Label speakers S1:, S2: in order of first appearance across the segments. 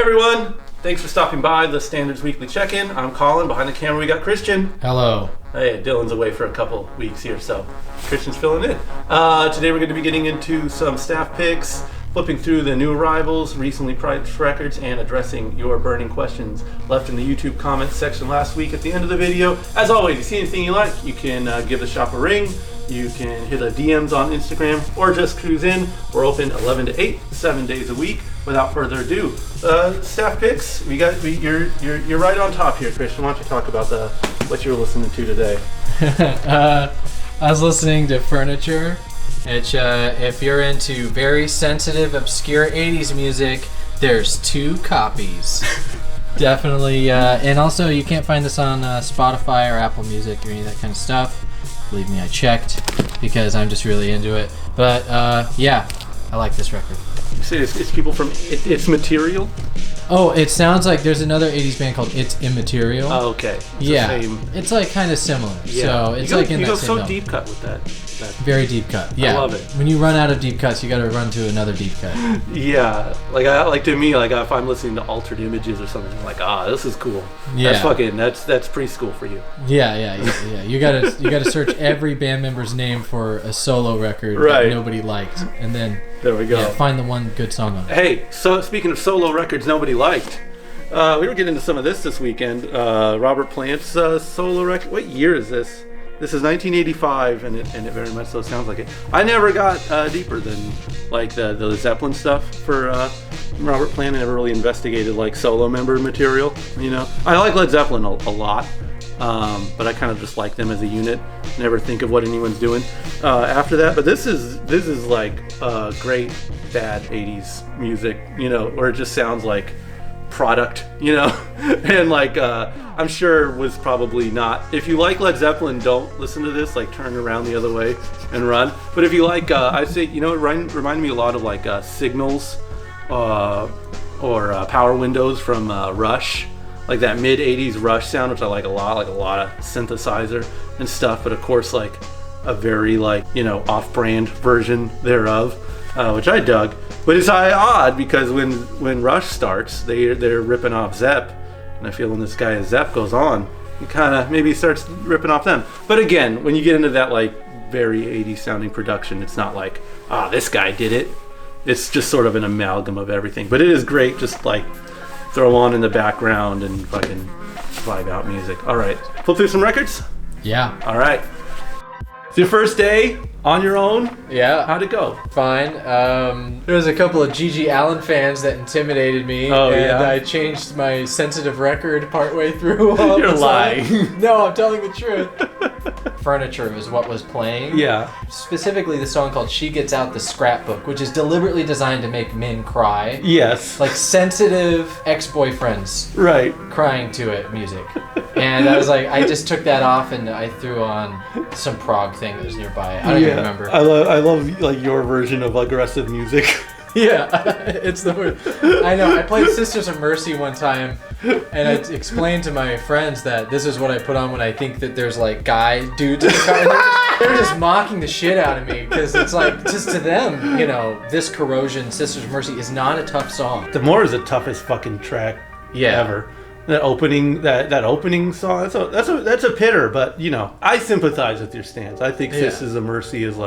S1: everyone, thanks for stopping by the Standards Weekly Check-In. I'm Colin. Behind the camera we got Christian.
S2: Hello.
S1: Hey, Dylan's away for a couple weeks here, so Christian's filling in. Today we're going to be getting into some staff picks, flipping through the new arrivals, recently priced records, and addressing your burning questions left in the YouTube comments section last week at the end of the video. As always, if you see anything you like, you can give the shop a ring. You can hit a DMs on Instagram or just cruise in. We're open 11 to 8, 7 days a week. Without further ado, staff picks. You're right on top here, Christian. Why don't you talk about what you were listening to today?
S2: I was listening to Furniture. Which, if you're into very sensitive, obscure 80s music, there's 2 copies. Definitely. And also, you can't find this on Spotify or Apple Music or any of that kind of stuff. Believe me, I checked because I'm just really into it. But yeah, I like this record.
S1: You say it's people from It's Material?
S2: Oh, it sounds like there's another 80s band called It's Immaterial.
S1: Oh, okay.
S2: It's like kind of similar. Yeah. So it's like in
S1: that same. You go so
S2: zone.
S1: deep cut with that.
S2: Very deep cut. Yeah.
S1: I love it.
S2: When you run out of deep cuts, you got to run to another deep cut.
S1: Yeah. To me, if I'm listening to Altered Images or something, I'm like, this is cool.
S2: Yeah.
S1: That's preschool for you.
S2: Yeah. You gotta search every band member's name for a solo record that nobody liked, and then
S1: there we go.
S2: Yeah, find the one good song on it.
S1: Hey, so speaking of solo records nobody liked, we were getting into some of this weekend. Robert Plant's solo record. What year is this? This is 1985, and it very much so sounds like it. I never got deeper than the Zeppelin stuff for Robert Plant. I never really investigated solo member material. I like Led Zeppelin a lot, but I kind of just like them as a unit. Never think of what anyone's doing after that. But this is great bad 80s music, where it just sounds like product, and I'm sure was probably not. If you like Led Zeppelin, don't listen to this. Turn around the other way and run. But if you like, I'd say it reminded me a lot of Signals or Power Windows from Rush, that mid '80s Rush sound, which I like a lot of synthesizer and stuff. But of course, a very off-brand version thereof, which I dug. But it's odd because when Rush starts, they're ripping off Zepp, and I feel when this guy Zepp goes on, he kind of maybe starts ripping off them. But again, when you get into that very 80s sounding production, it's not this guy did it. It's just sort of an amalgam of everything. But it is great, just throw on in the background and fucking vibe out music. All right, flip through some records.
S2: Yeah.
S1: All right. It's your first day on your own.
S2: Yeah.
S1: How'd it go?
S2: Fine. There was a couple of G.G. Allin fans that intimidated me.
S1: Oh,
S2: and
S1: yeah?
S2: I changed my sensitive record partway through.
S1: You're lying.
S2: No, I'm telling the truth. Furniture is what was playing.
S1: Yeah.
S2: Specifically the song called She Gets Out the Scrapbook, which is deliberately designed to make men cry.
S1: Yes.
S2: Sensitive ex-boyfriends.
S1: Right.
S2: Crying to it music. And I was I just took that off and I threw on some prog thing that was nearby. I don't even remember.
S1: I love your version of aggressive music.
S2: Yeah, it's the word. I know. I played Sisters of Mercy one time, and I explained to my friends that this is what I put on when I think that there's guy dudes in the car. And they're just mocking the shit out of me because it's just to them, this Corrosion, Sisters of Mercy is not a tough song.
S1: The More is the toughest fucking track ever. That opening song, that's a pitter, but I sympathize with your stance. I think Sisters of Mercy is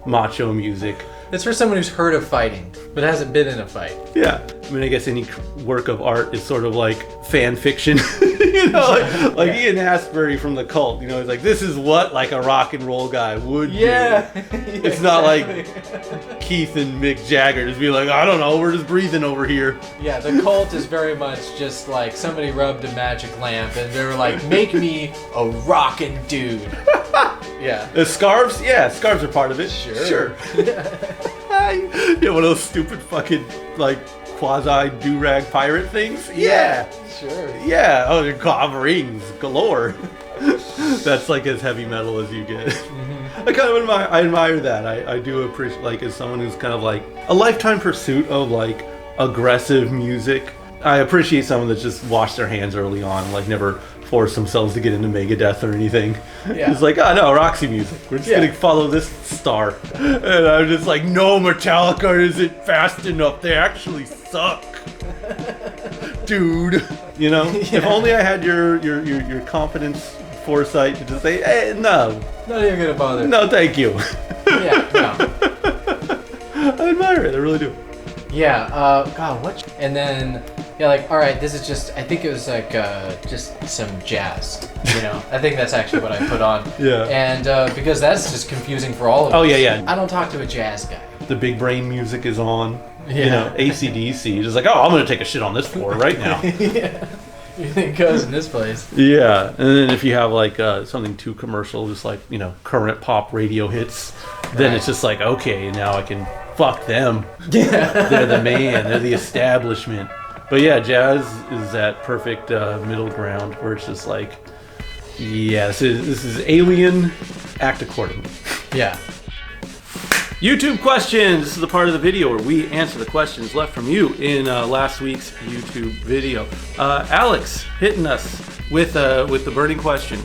S1: macho music.
S2: It's for someone who's heard of fighting, but hasn't been in a fight.
S1: Yeah. I guess any work of art is sort of fan fiction. Ian Astbury from The Cult, he's this is what a rock and roll guy would do. It's not Keith and Mick Jagger just be I don't know, we're just breathing over here.
S2: Yeah, The Cult is very much just somebody rubbed a magic lamp and they were make me a rockin' dude. Yeah.
S1: The scarves? Yeah, scarves are part of it.
S2: Sure.
S1: Yeah, one of those stupid fucking quasi do-rag pirate things. Yeah.
S2: Sure.
S1: Yeah. Oh, they're rings galore. That's as heavy metal as you get. Mm-hmm. I admire that. I do appreciate as someone who's kind of a lifetime pursuit of aggressive music. I appreciate someone that's just washed their hands early on, never force themselves to get into Megadeth or anything. Yeah. It's no, Roxy music. We're just gonna follow this star. And I'm just no, Metallica isn't fast enough. They actually suck. dude. You know, if only I had your confidence, foresight to just say, hey, no.
S2: Not even gonna bother.
S1: No, thank you.
S2: Yeah, no.
S1: I admire it. I really do.
S2: Yeah, God, what? And then, yeah, like, all right, this is just, I think it was like just some jazz, you know? I think that's actually what I put on.
S1: Yeah.
S2: And because that's just confusing for all of us.
S1: Oh, yeah.
S2: I don't talk to a jazz guy.
S1: The big brain music is on.
S2: Yeah.
S1: You know, AC/DC. Just like, oh, I'm going to take a shit on this floor right now.
S2: Yeah. It goes in this place.
S1: Yeah. And then if you have like something too commercial, just like, you know, current pop radio hits, then it's just like, okay, now I can fuck them.
S2: Yeah.
S1: They're the man. They're the establishment. But yeah, jazz is that perfect middle ground where it's just like, yeah, this is alien. Act accordingly.
S2: Yeah.
S1: YouTube questions. This is the part of the video where we answer the questions left from you in last week's YouTube video. Alex hitting us with the burning question.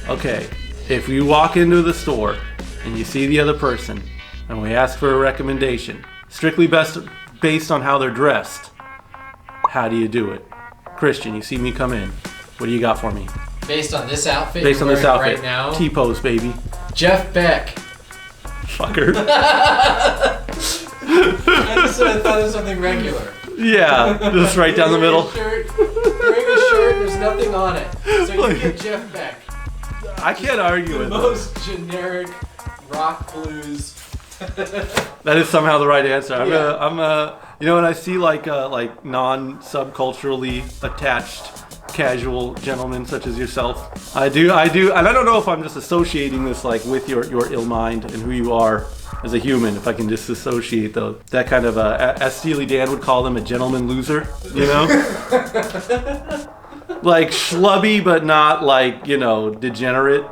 S1: Okay, if you walk into the store and you see the other person and we ask for a recommendation, strictly based on how they're dressed, how do you do it? Christian, you see me come in. What do you got for me?
S2: Based on this outfit
S1: Based on
S2: you're
S1: this
S2: wearing
S1: outfit
S2: right now,
S1: T-pose, baby.
S2: Jeff Beck.
S1: Fucker.
S2: I just thought it was something regular.
S1: Yeah, just right down the middle.
S2: You're wearing a shirt, there's nothing on it. So you get Jeff Beck.
S1: I can't argue
S2: The
S1: with
S2: most generic rock blues.
S1: that. Is somehow the right answer. You know, when I see like non-subculturally attached casual gentlemen such as yourself, I do, and I don't know if I'm just associating this like with your ill mind and who you are as a human. If I can disassociate that kind of as Steely Dan would call them, a gentleman loser, you know, like schlubby but not like, you know, degenerate,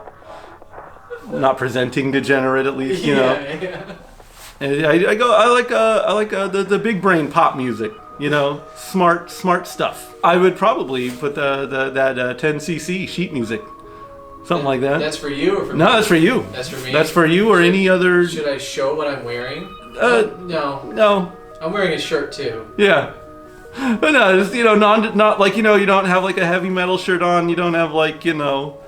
S1: not presenting degenerate at least, you know.
S2: Yeah.
S1: And I like the big brain pop music, you know, smart stuff. I would probably put that 10cc sheet music, something like that.
S2: That's for you or for me?
S1: No, that's for you.
S2: That's for me.
S1: That's for you or any other.
S2: Should I show what I'm wearing? No.
S1: No.
S2: I'm wearing a shirt too.
S1: Yeah. But no, just, you know, not like, you know, you don't have like a heavy metal shirt on. You don't have like, you know,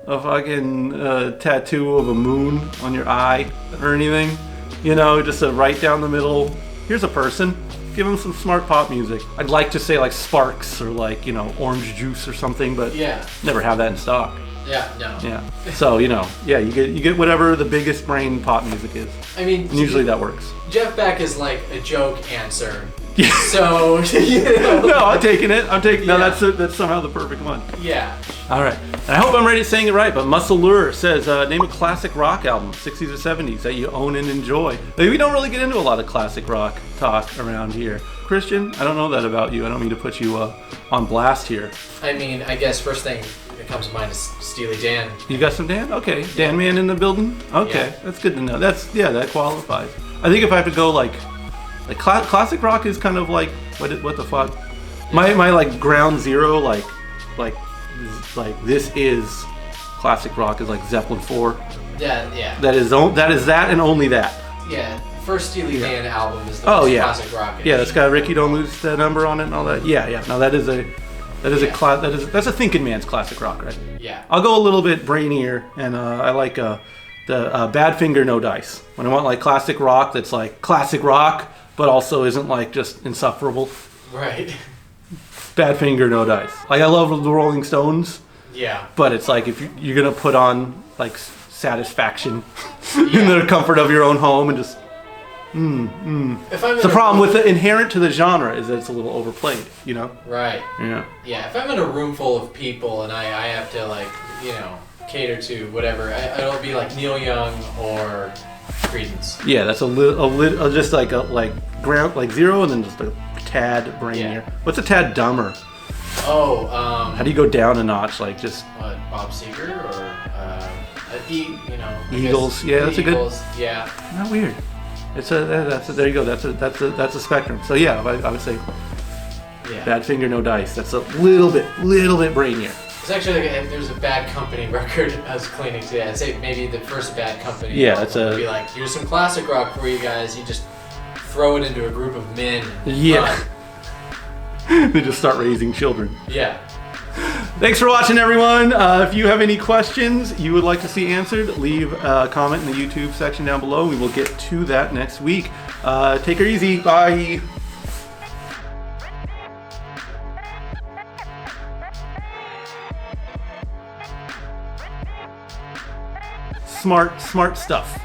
S1: a fucking tattoo of a moon on your eye or anything. You know, just a right down the middle. Here's a person. Give them some smart pop music. I'd like to say like Sparks or like, you know, Orange Juice or something, but
S2: yeah,
S1: never have that in stock.
S2: Yeah, no.
S1: Yeah. So, you know, yeah, you get whatever the biggest brain pop music is.
S2: I mean,
S1: and usually that works.
S2: Jeff Beck is like a joke answer.
S1: Yeah.
S2: So, you know.
S1: No, I'm taking it. No,
S2: Yeah.
S1: that's somehow the perfect one.
S2: Yeah.
S1: All right. And I hope I'm ready saying it right, but Muscle Lure says, name a classic rock album, 60s or 70s, that you own and enjoy. We don't really get into a lot of classic rock talk around here. Christian, I don't know that about you. I don't mean to put you on blast here.
S2: I mean, I guess first thing that comes to mind is Steely Dan.
S1: You got some Dan? Okay. Dan Man in the building? Okay.
S2: Yeah.
S1: That's good to know. That qualifies. I think if I have to go like classic rock is kind of like, what the fuck? My like ground zero, like this is classic rock is like Zeppelin 4.
S2: Yeah.
S1: That is that and only that.
S2: Yeah. First Steely Dan album is the
S1: Oh
S2: most
S1: yeah.
S2: classic rock.
S1: Yeah, that's got Ricky Don't Lose the Number on it and all that. Yeah. No, that's a thinking man's classic rock, right?
S2: Yeah.
S1: I'll go a little bit brainier, and I like the Badfinger No Dice. When I want like classic rock that's like classic rock, but also isn't like just insufferable.
S2: Right.
S1: Badfinger No Dice. Like I love the Rolling Stones.
S2: Yeah.
S1: But it's like if you're gonna put on like Satisfaction in
S2: Yeah.
S1: the comfort of your own home and just
S2: If I'm
S1: the problem with the inherent to the genre is that it's a little overplayed, you know?
S2: Right.
S1: Yeah.
S2: Yeah, if I'm in a room full of people and I have to like, you know, cater to whatever, it'll be like Neil Young or Creedence.
S1: Yeah, that's a little just like ground like zero and then just a tad brainier.
S2: Yeah.
S1: What's a tad dumber?
S2: Oh,
S1: How do you go down a notch? Like just
S2: Bob Seger or you know,
S1: Eagles. Yeah, that's
S2: Eagles.
S1: a good.
S2: Yeah.
S1: Not weird. There you go. That's a spectrum. So yeah, I would say
S2: Yeah.
S1: Badfinger No Dice. That's a little bit brainier.
S2: It's actually like there's a Bad Company record I was cleaning today. I'd say maybe the first Bad Company.
S1: Yeah,
S2: album
S1: it's
S2: would be like, here's some classic rock for you guys. You just throw it into a group of men. And
S1: Yeah.
S2: run.
S1: They just start raising children.
S2: Yeah.
S1: Thanks for watching, everyone. If you have any questions you would like to see answered, leave a comment in the YouTube section down below. We will get to that next week. Take her easy. Bye. Smart stuff.